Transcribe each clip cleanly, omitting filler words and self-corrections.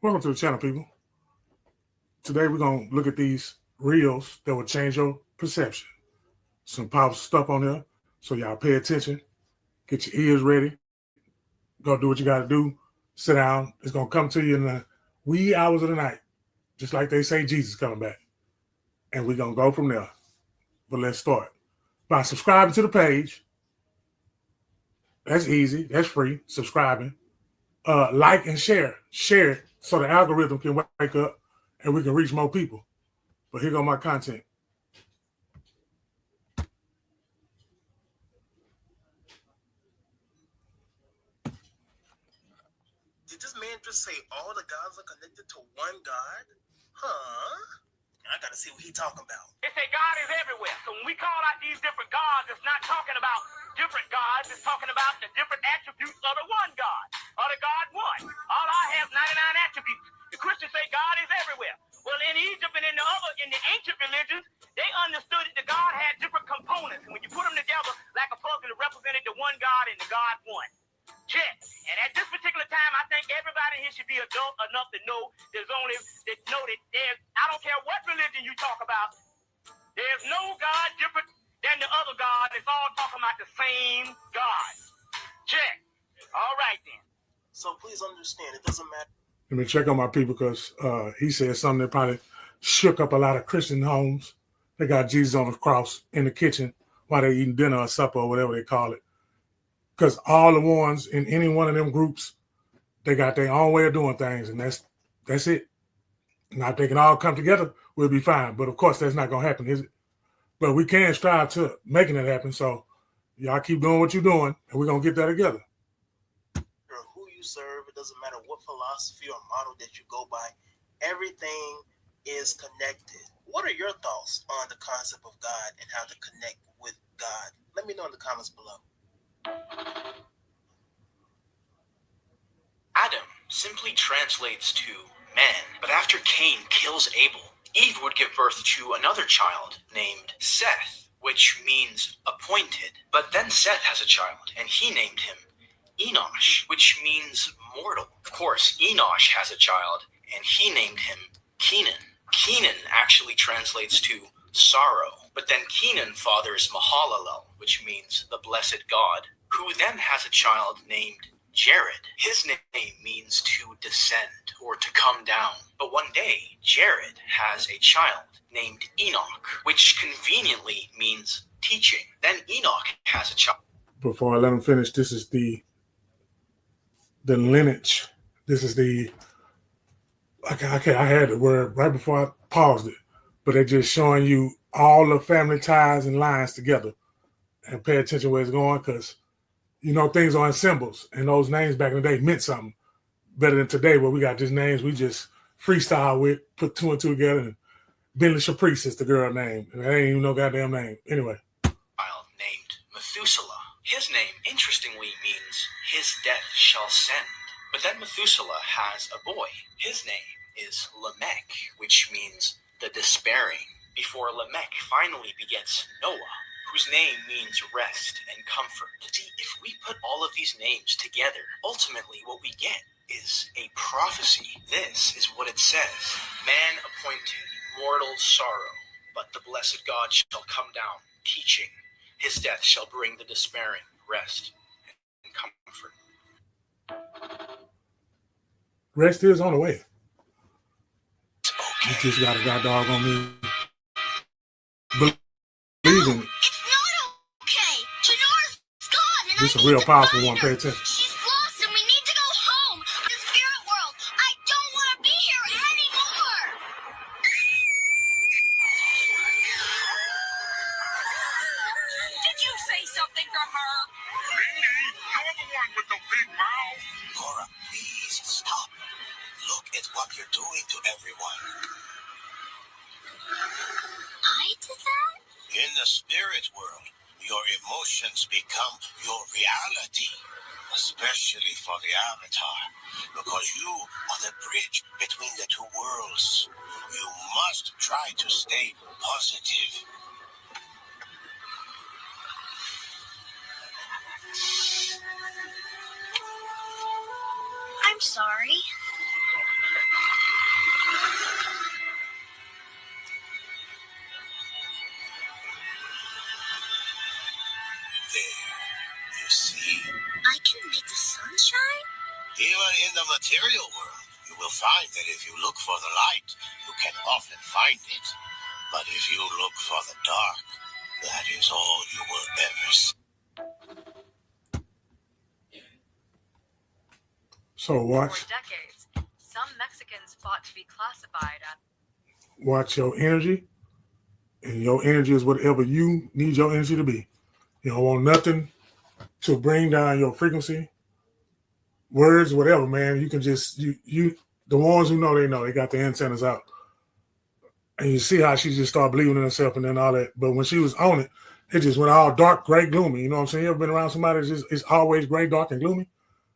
Welcome to the channel, people. Today we're going to look at these reels that will change your perception. Some powerful stuff on there, so y'all pay attention. Get your ears ready. Go do what you got to do. Sit down. It's going to come to you in the wee hours of the night, just like they say Jesus coming back. And we're going to go from there. But let's start. By subscribing to the page. That's easy. That's free. Subscribing. Like and share. Share it so the algorithm can wake up and we can reach more people. But here go my content. Did this man just say all the gods are connected to one God? Huh? I gotta see what he talking about. They say God is everywhere. So when we call out these different gods, it's not talking about different gods. It's talking about the different attributes of the one God, or the God one. All I have 99 attributes. The Christians say God is everywhere. Well, in Egypt and in the ancient religions, they understood that God had different components. And when you put them together like a puzzle, it represented the one God and the God one. Check. And at this particular time, I think everybody here should be adult enough to know that there's, I don't care what religion you talk about, there's no God different than the other God. It's all talking about the same God. Check. All right, then. So please understand, it doesn't matter. Let me check on my people because he said something that probably shook up a lot of Christian homes. They got Jesus on the cross in the kitchen while they're eating dinner or supper or whatever they call it. Because all the ones in any one of them groups, they got their own way of doing things, and that's it. Now, if they can all come together, we'll be fine. But, of course, that's not going to happen, is it? But we can strive to making it happen. So y'all keep doing what you're doing, and we're going to get that together. Who you serve, it doesn't matter what philosophy or model that you go by. Everything is connected. What are your thoughts on the concept of God and how to connect with God? Let me know in the comments below. Adam simply translates to man, but after Cain kills Abel, Eve would give birth to another child named Seth, which means appointed. But then Seth has a child, and he named him Enosh, which means mortal. Of course, Enosh has a child, and he named him Kenan. Kenan actually translates to sorrow, but then Kenan fathers Mahalalel, which means the blessed God, who then has a child named Jared. His name means to descend or to come down. But one day, Jared has a child named Enoch, which conveniently means teaching. Then Enoch has a child. Before I let him finish, this is the lineage. This is the, okay, I had the word right before I paused it, but they're just showing you all the family ties and lines together, and pay attention where it's going, because you know things are in symbols, and those names back in the day meant something better than today, where we got just names we just freestyle with, put two and two together, and Bentley Caprice is the girl name, and that ain't even no goddamn name. Anyway. Child named Methuselah. His name, interestingly, means his death shall send. But then Methuselah has a boy. His name is Lamech, which means the despairing, before Lamech finally begets Noah, whose name means rest and comfort. See, if we put all of these names together, ultimately what we get is a prophecy. This is what it says. Man appointed, mortal sorrow, but the blessed God shall come down, teaching. His death shall bring the despairing rest and comfort. Rest is on the way. You just got a goddamn on me. Believe in it. It's not okay. Janora's gone, and This is a real powerful one. Pay attention. She's lost, and we need to go home. The spirit world. I don't want to be here anymore. Did you say something to her? Lady, you're the one with the big mouth. Cora, please stop. Look at what you're doing to everyone. I did that? In the spirit world, your emotions become your reality, especially for the Avatar, because you are the bridge between the two worlds. You must try to stay positive. I'm sorry. I can make the sun shine? Even in the material world, you will find that if you look for the light, you can often find it. But if you look for the dark, that is all you will ever see. So watch. For decades, some Mexicans fought to be classified as Watch your energy, and your energy is whatever you need your energy to be. You don't want nothing to bring down your frequency, words, whatever, man. You can just you the ones who know, they got the antennas out. And you see how she just started believing in herself and then all that. But when she was on it, it just went all dark, gray, gloomy. You know what I'm saying? You ever been around somebody that's just it's always gray, dark, and gloomy?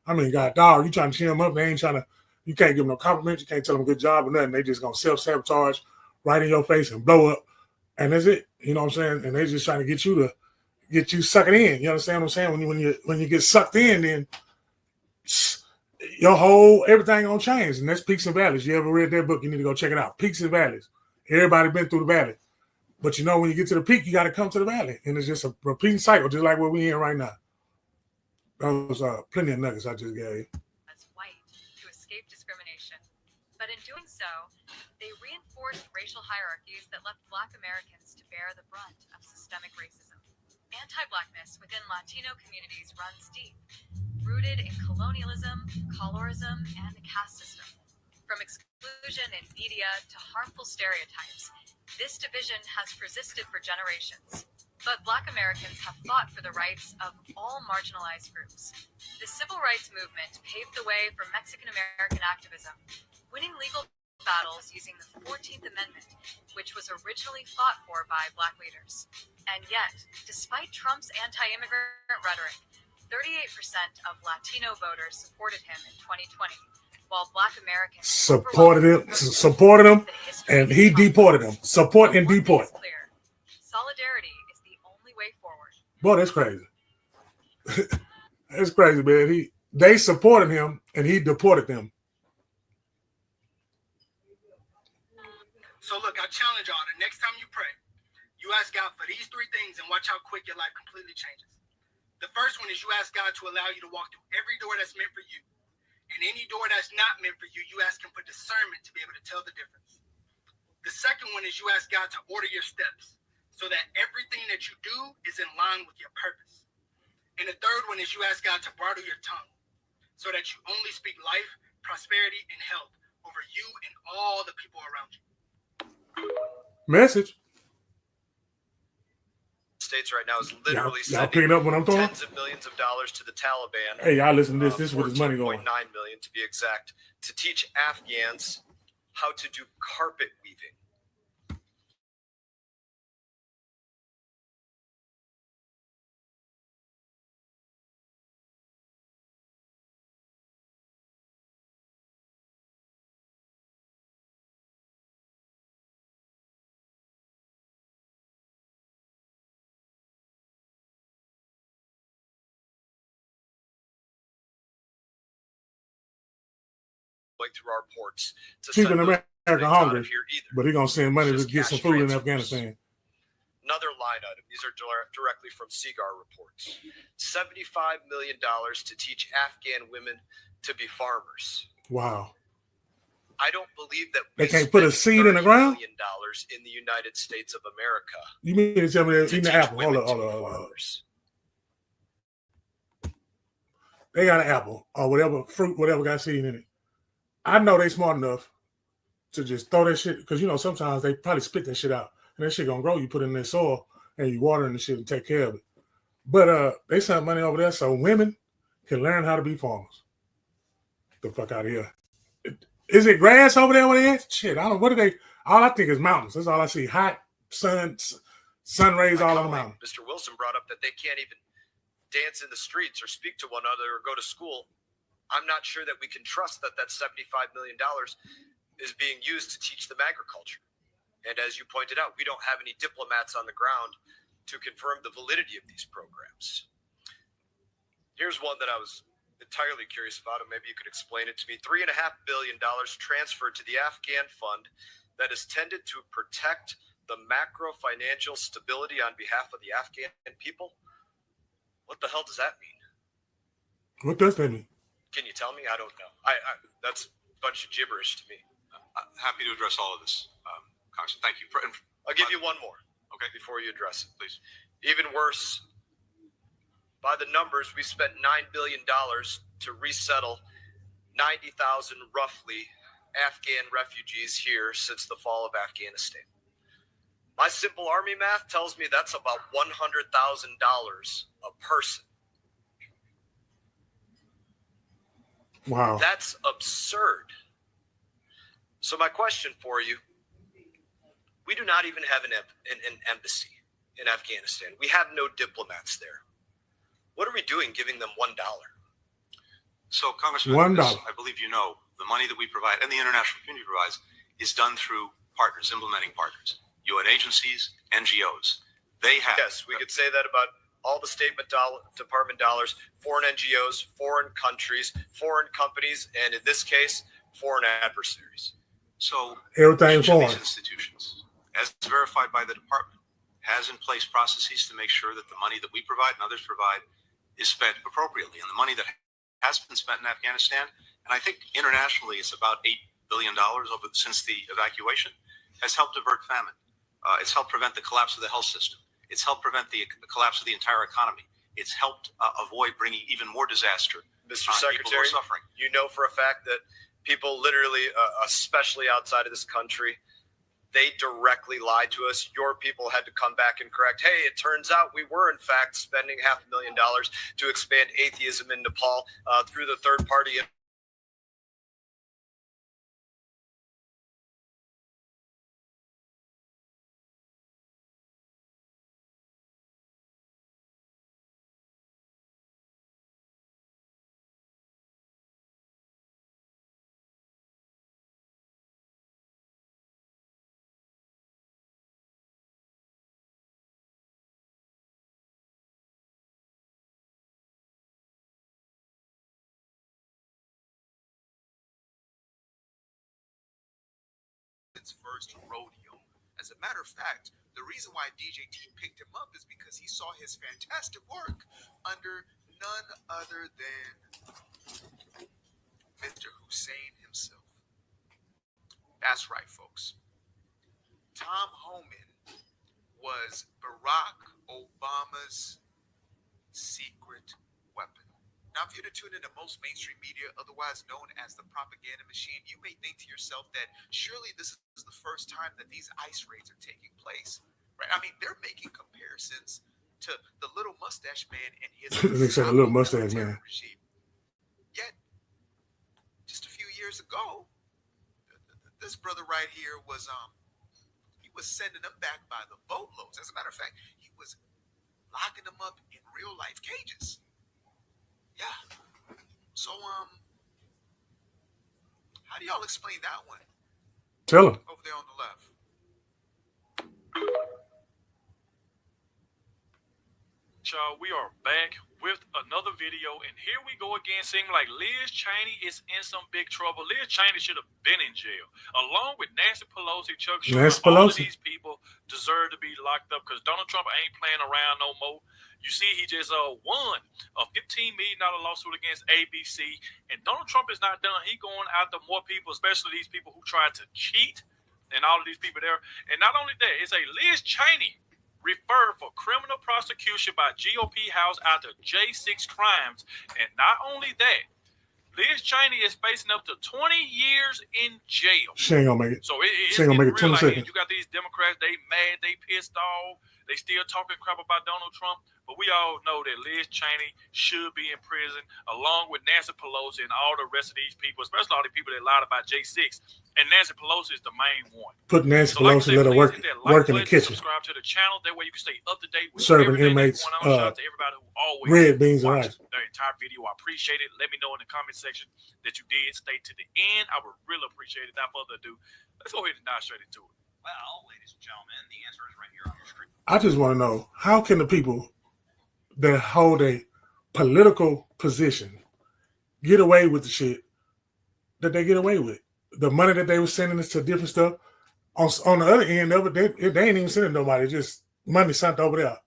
I mean, God, dog, you trying to cheer them up, they ain't trying to, you can't give them no compliments, you can't tell them good job or nothing. They just gonna self-sabotage right in your face and blow up. And that's it. You know what I'm saying? And they just trying to get you sucking in. You understand what I'm saying? When you get sucked in, then your whole everything gonna change. And that's peaks and valleys. You ever read that book? You need to go check it out. Peaks and valleys. Everybody been through the valley. But you know, when you get to the peak, you got to come to the valley. And it's just a repeating cycle, just like what we're in right now. Those are plenty of nuggets I just gave you. as white to escape discrimination. But in doing so, they reinforced racial hierarchies that left Black Americans to bear the brunt of systemic racism. Anti-Blackness within Latino communities runs deep, rooted in colonialism, colorism, and the caste system. From exclusion in media to harmful stereotypes, this division has persisted for generations. But Black Americans have fought for the rights of all marginalized groups. The civil rights movement paved the way for Mexican American activism, winning legal battles using the 14th Amendment, which was originally fought for by Black leaders. And yet, despite Trump's anti-immigrant rhetoric, 38% of Latino voters supported him in 2020, while Black Americans supported him, and he deported him. Support and deport. Clear. Solidarity is the only way forward. Boy, that's crazy. That's crazy, man. They supported him and he deported them. So look, I challenge y'all. The next time you pray, you ask God for these three things and watch how quick your life completely changes. The first one is you ask God to allow you to walk through every door that's meant for you. And any door that's not meant for you, you ask him for discernment to be able to tell the difference. The second one is you ask God to order your steps so that everything that you do is in line with your purpose. And the third one is you ask God to bridle your tongue so that you only speak life, prosperity, and health over you and all the people around you. Message. States right now is literally y'all picking up what I'm talking? tens of millions of dollars to the Taliban. Hey, y'all listen to this. This is where his money going. $14.9 million to be exact, to teach Afghans how to do carpet weaving. Through our ports to keeping America hungry, here but he's gonna send money to get some food in transfers. Afghanistan. Another line item. These are directly from CIGAR reports. $75 million to teach Afghan women to be farmers. Wow. I don't believe that they can't put a seed in the ground. $30 million in the United States of America. You mean to tell me they're eating the apple? Hold on. They got an apple or whatever fruit, whatever got seed in it. I know they smart enough to just throw that shit, because you know sometimes they probably spit that shit out and that shit gonna grow. You put it in their soil and you water in the shit and take care of it. But they send money over there so women can learn how to be farmers. Get the fuck out of here. Is it grass over there where they at? Shit, I don't know. What are they? All I think is mountains. That's all I see. Hot sun rays all on the mountain. Mr. Wilson brought up that they can't even dance in the streets or speak to one another or go to school. I'm not sure that we can trust that $75 million is being used to teach them agriculture. And as you pointed out, we don't have any diplomats on the ground to confirm the validity of these programs. Here's one that I was entirely curious about, and maybe you could explain it to me. $3.5 billion transferred to the Afghan fund that is tended to protect the macro financial stability on behalf of the Afghan people. What the hell does that mean? What does that mean? Can you tell me? I don't know. That's a bunch of gibberish to me. Happy to address all of this, Congressman. Thank you. I'll give you one more. Okay. Before you address it, Please. even worse. By the numbers, we spent $9 billion to resettle 90,000 roughly Afghan refugees here since the fall of Afghanistan. My simple army math tells me that's about $100,000 a person. Wow. That's absurd. So my question for you, we do not even have an embassy in Afghanistan. We have no diplomats there. What are we doing giving them $1? So, Congressman, $1. I believe you know, the money that we provide and the international community provides is done through partners, implementing partners, UN agencies, NGOs. They have. Yes, we could say that about all the State Department dollars, foreign NGOs, foreign countries, foreign companies, and in this case, foreign adversaries. So Everything each of foreign. these institutions, as verified by the department, has in place processes to make sure that the money that we provide and others provide is spent appropriately. And the money that has been spent in Afghanistan, and I think internationally it's about $8 billion since the evacuation, has helped avert famine. It's helped prevent the collapse of the health system. It's helped prevent the collapse of the entire economy. It's helped avoid bringing even more disaster. Mr. People who Secretary, are suffering. you know for a fact that people literally, especially outside of this country, they directly lied to us. Your people had to come back and correct, hey, it turns out we were in fact spending $500,000 to expand atheism in Nepal through the third party. Its first rodeo. As a matter of fact, the reason why DJT picked him up is because he saw his fantastic work under none other than Mr. Hussein himself. That's right, folks. Tom Homan was Barack Obama's secret weapon. Now, if you're to tune into most mainstream media, otherwise known as the propaganda machine, you may think to yourself that surely this is the first time that these ICE raids are taking place, right? I mean, they're making comparisons to the little mustache man and his They said the little mustache man. regime. Yet, just a few years ago, this brother right here was he was sending them back by the boatloads. As a matter of fact, he was locking them up in real life cages. Yeah. So, how do y'all explain that one? Tell him. Over there on the left. Y'all, we are back with another video, and here we go again. Seeing like Liz Cheney is in some big trouble. Liz Cheney should have been in jail, along with Nancy Pelosi, Chuck Schumer. All of these people deserve to be locked up because Donald Trump ain't playing around no more. You see, he just won a $15 million lawsuit against ABC, and Donald Trump is not done. He going after more people, especially these people who tried to cheat, and all of these people there. And not only that, it's a Liz Cheney referred for criminal prosecution by GOP House after J6 crimes. And not only that, Liz Cheney is facing up to 20 years in jail. She ain't gonna make it. So she ain't gonna make it 20 seconds. You got these Democrats, they mad, they pissed off, they still talking crap about Donald Trump. But we all know that Liz Cheney should be in prison, along with Nancy Pelosi and all the rest of these people, especially all the people that lied about J6. And Nancy Pelosi is the main one. Put Nancy Pelosi, let her work in the kitchen. Subscribe to the channel. That way you can stay up to date with serving everything inmates that's going on. Shout out to everybody who always red beans and rice. the entire video. I appreciate it. Let me know in the comment section that you did stay to the end. I would really appreciate it. Without further ado, let's go ahead and dive straight into it. Well, ladies and gentlemen, the answer is right here on your screen. I just want to know, how can the people that hold a political position get away with the shit that they get away with? The money that they were sending us to different stuff, on the other end of it, they ain't even sending nobody, just money sent over there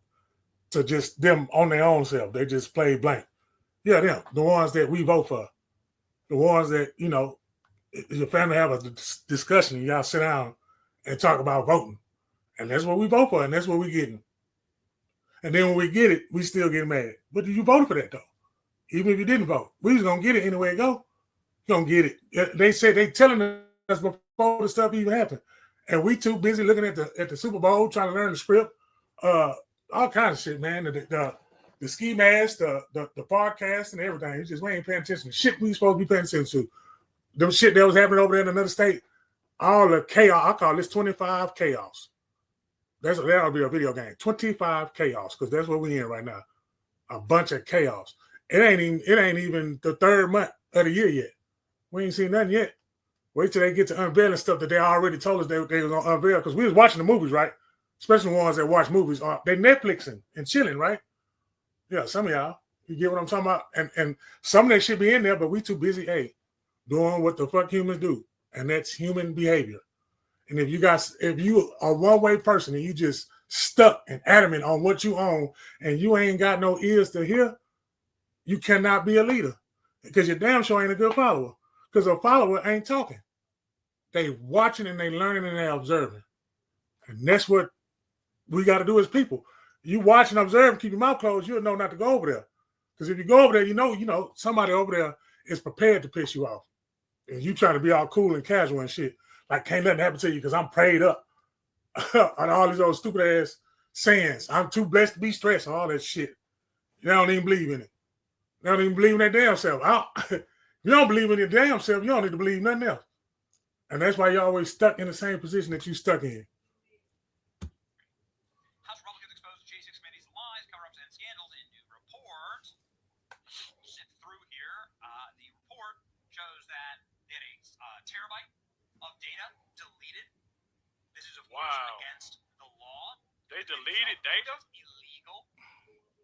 to just them on their own self. They just play blank. Yeah, them. The ones that we vote for. The ones that, you know, your family have a discussion and y'all sit down and talk about voting. And that's what we vote for, and that's what we're getting. And then when we get it, we still get mad. But you voted for that, though. Even if you didn't vote. We just going to get it anyway it go. You're going to get it. They said they telling us before the stuff even happened. And we too busy looking at the Super Bowl, trying to learn the script. All kinds of shit, man. The ski mask, the podcast, and everything. It's just we ain't paying attention to shit we supposed to be paying attention to. Them shit that was happening over there in another state, all the chaos. I call this 25 chaos. That'll be a video game. 25 chaos, because that's what we in right now. A bunch of chaos. It ain't even the third month of the year yet. We ain't seen nothing yet. Wait till they get to unveiling stuff that they already told us they was gonna unveil. Because we was watching the movies, right? Especially the ones that watch movies. They Netflixing and chilling, right? Yeah, some of y'all. You get what I'm talking about? And some of that shit be in there, but we too busy, doing what the fuck humans do. And that's human behavior. And if you are a one-way person and you just stuck and adamant on what you own and you ain't got no ears to hear, you cannot be a leader. Because your damn sure ain't a good follower. Because a follower ain't talking. They watching and they learning and they observing. And that's what we got to do as people. You watch and observe and keep your mouth closed, you'll know not to go over there. Because if you go over there, you know somebody over there is prepared to piss you off. And you trying to be all cool and casual and shit. Like, can't nothing happen to you because I'm prayed up. On all these old stupid ass sayings. I'm too blessed to be stressed and all that shit. They don't even believe in it. They don't even believe in their damn self. You don't believe in your damn self, you don't need to believe nothing else. And that's why you're always stuck in the same position that you're stuck in. House Republicans exposed J6 committee's lies, cover-ups, and scandals in new report. We'll sit through here. The report shows that they had a terabyte of data deleted. This is, of course, against the law. They deleted data? Illegal.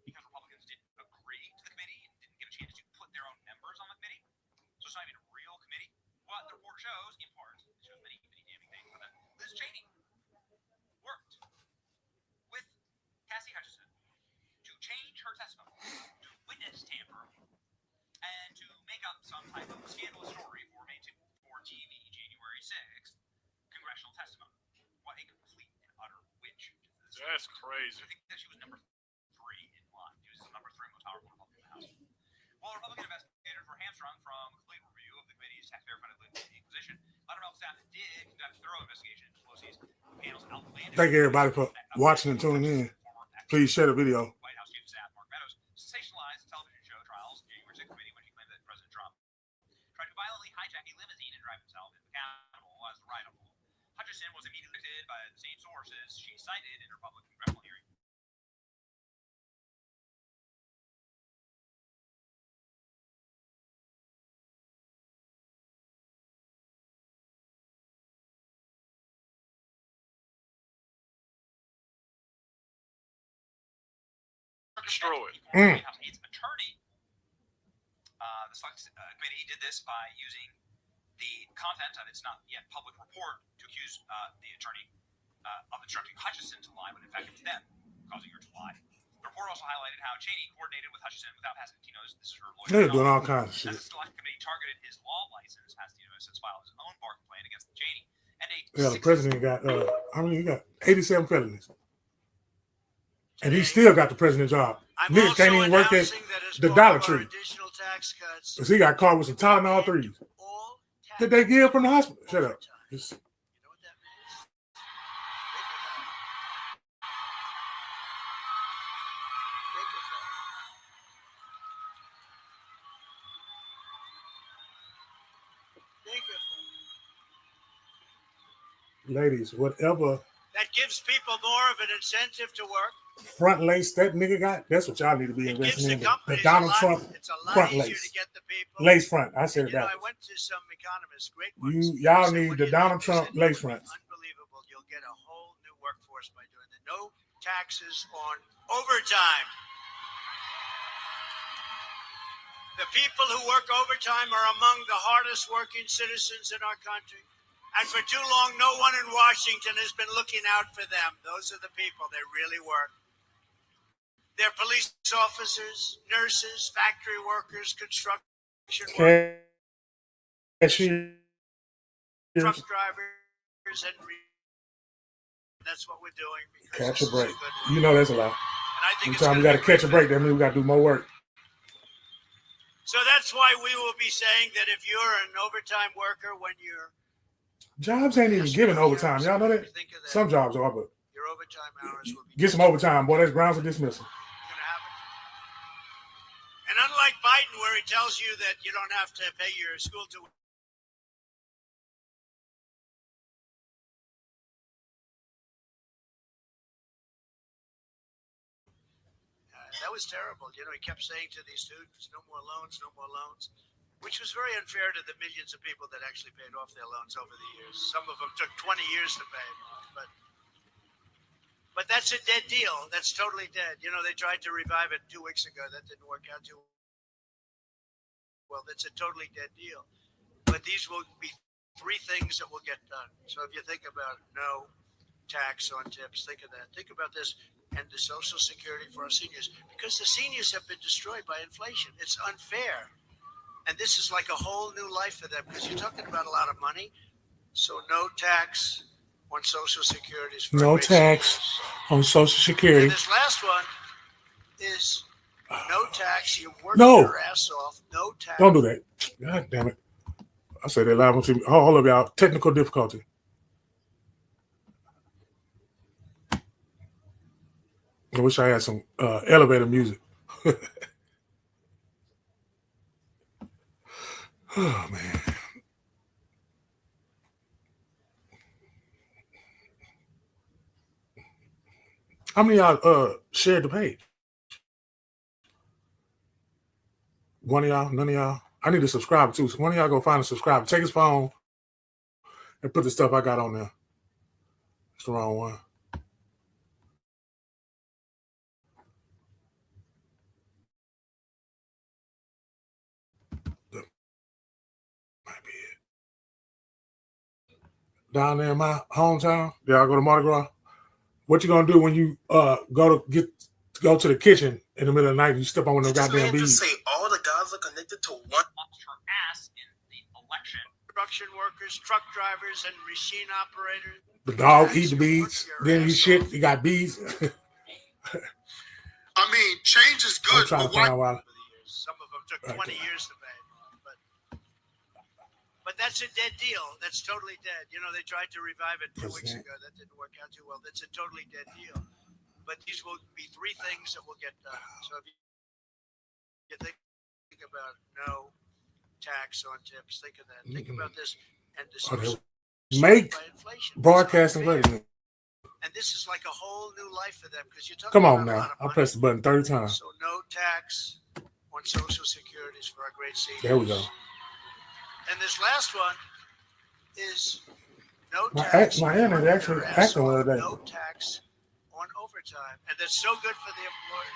Because Republicans didn't agree to the committee and didn't get a chance to put their own members on the committee. So it's not even a real committee. What the report shows, in part, it shows many damning things, but that Liz Cheney worked with Cassie Hutchinson to change her testimony, to witness tamper, and to make up some type of scandalous story for TV January 6th congressional testimony. What a complete and utter witch. That's crazy. I think that she was number 3 in line. She was number 3 most powerful Republican in the House. Well, Republican investigators were hamstrung from a complete review of the committee's taxpayer-funded inquisition. Loudermilk staff did conduct a thorough investigation into Pelosi's panel's outlandish. Thank everybody for watching and tuning in. Please share the video. White House Chief of Staff Mark Meadows sensationalized the television show trials January 6th committee when he claimed that President Trump tried to violently hijack a limousine and drive himself into the Capitol as the rival. Hutchinson was immediately convicted by the same sources she cited in her public congressional hearing. Destroyed. Its attorney, the Select Committee, did this by using the content of its not yet public report to accuse the attorney of instructing Hutchinson to lie, when in fact it was them causing her to lie. The report also highlighted how Cheney coordinated with Hutchinson without Pastantino's. This is her lawyer. They're doing all kinds of shit. As the Select Committee targeted his law license, Pastantino has since filed his own bar complaint against Cheney. And the president got how many? He got 87 felonies. And he still got the president job. Nigga can't even work at the Dollar Tree. Because he got caught with some Tylenol 3s. Did they give from the hospital? Shut up. Just... Ladies, whatever. That gives people more of an incentive to work. Front lace that nigga got, that's what y'all need to be investing in. The Donald Trump front lace. Lace front. I said that. I went to some economists, great ones. Y'all need the Donald Trump lace fronts. Unbelievable. You'll get a whole new workforce by doing that. No taxes on overtime. The people who work overtime are among the hardest working citizens in our country. And for too long, no one in Washington has been looking out for them. Those are the people. They really work. They're police officers, nurses, factory workers, construction Cashiers. truck drivers, and that's what we're doing. Because Catch a break. this is good. You know that's a lot. And I think it's Anytime we gonna got to be catch a break, that means we got to do more work. So that's why we will be saying that if you're an overtime worker, when you're Jobs ain't even giving overtime. Y'all know that? Some jobs are, but your overtime hours will be get some overtime, boy. That's grounds for dismissal. going to happen. And unlike Biden, where he tells you that you don't have to pay your school tuition. That was terrible. You know, he kept saying to these students, no more loans, which was very unfair to the millions of people that actually paid off their loans over the years. Some of them took 20 years to pay them off. But that's a dead deal. That's totally dead. You know, they tried to revive it 2 weeks ago. That didn't work out too well. That's a totally dead deal. But these will be 3 things that will get done. So if you think about no tax on tips, think of that. Think about this. And the Social Security for our seniors, because the seniors have been destroyed by inflation. It's unfair. And this is like a whole new life for them, because you're talking about a lot of money. So no tax on Social Security. No tax on Social Security. And this last one is no tax. You work No. your ass off. No tax. Don't do that. God damn it. I said that loud. All of y'all, technical difficulty. I wish I had some elevator music. Oh, man. How many of y'all shared the page? One of y'all? None of y'all? I need to subscribe too. So one of y'all go find a subscriber. Take his phone and put the stuff I got on there. It's the wrong one. Down there in my hometown, y'all go to Mardi Gras. What you gonna do when you go to the kitchen in the middle of the night and you step on one of them goddamn bees? Say all the gods are connected to one. Her ass in the election. Construction workers, truck drivers, and machine operators. The dog eat the bees, then you shit, you got bees. I mean, change is I'm good, trying but to find why? out why. Some of them took 20 years to pay. But that's a dead deal. That's totally dead. You know, they tried to revive it 2 weeks ago. That didn't work out too well. That's a totally dead deal. But these will be 3 things that will get done. So if you think about no tax on tips, think of that. Think about this. And this Make broadcasting ready. And this is like a whole new life for them, because you're talking Come on about a now. lot of I'll money. press the button 30 times. So no tax on Social Securities for our great seniors. There we go. And this last one is no My tax. internet actually acting the other day. No tax on overtime. And that's so good for the employer.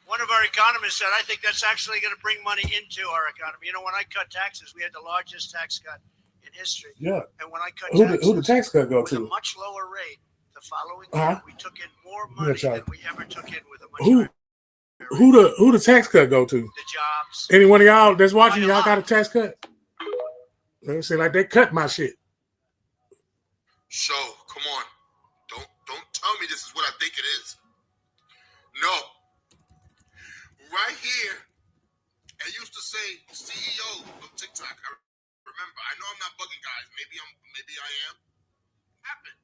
One of our economists said, I think that's actually going to bring money into our economy. You know, when I cut taxes, we had the largest tax cut in history. Yeah. And when I cut Who the tax cut go with a to? much lower rate, the following Uh-huh. year, we took in more money Yeah, than we ever took in with a much Who higher who the tax cut go to? the jobs. Any one of y'all that's watching, y'all got a tax cut? They say like they cut my shit. So, come on. Don't tell me this is what I think it is. No. Right here, I used to say CEO of TikTok. I remember. I know I'm not bugging guys. Maybe I am. What happened?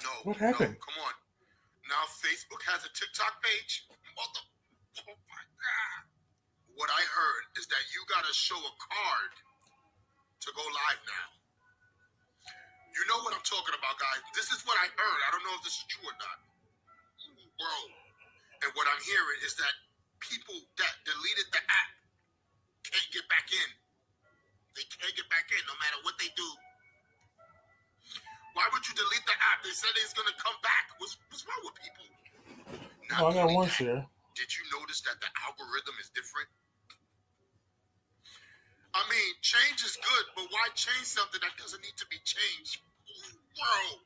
No. What happened? No, come on. Now Facebook has a TikTok page. Oh my God. What I heard is that you gotta show a card to go live now. You know what I'm talking about, guys. This is what I heard. I don't know if this is true or not. Bro. And what I'm hearing is that people that deleted the app can't get back in. They can't get back in no matter what they do. Why would you delete the app? They said it's going to come back. What's wrong with people? Oh, I got one share. Did you notice that the algorithm is different? I mean, change is good, but why change something that doesn't need to be changed? Bro,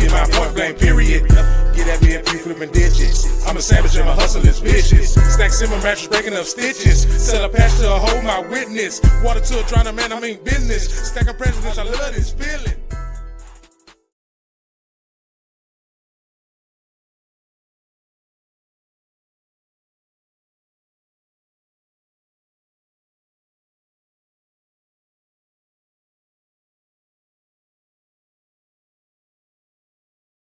get my point blank, period. Get at me and pre flipping digits. I'm a savage and my hustle is vicious. Stack simmer mattress breaking up stitches. Sell a patch to a hoe, my witness. Water to a drowning man, I mean business. Stack of presidents, I love this feeling.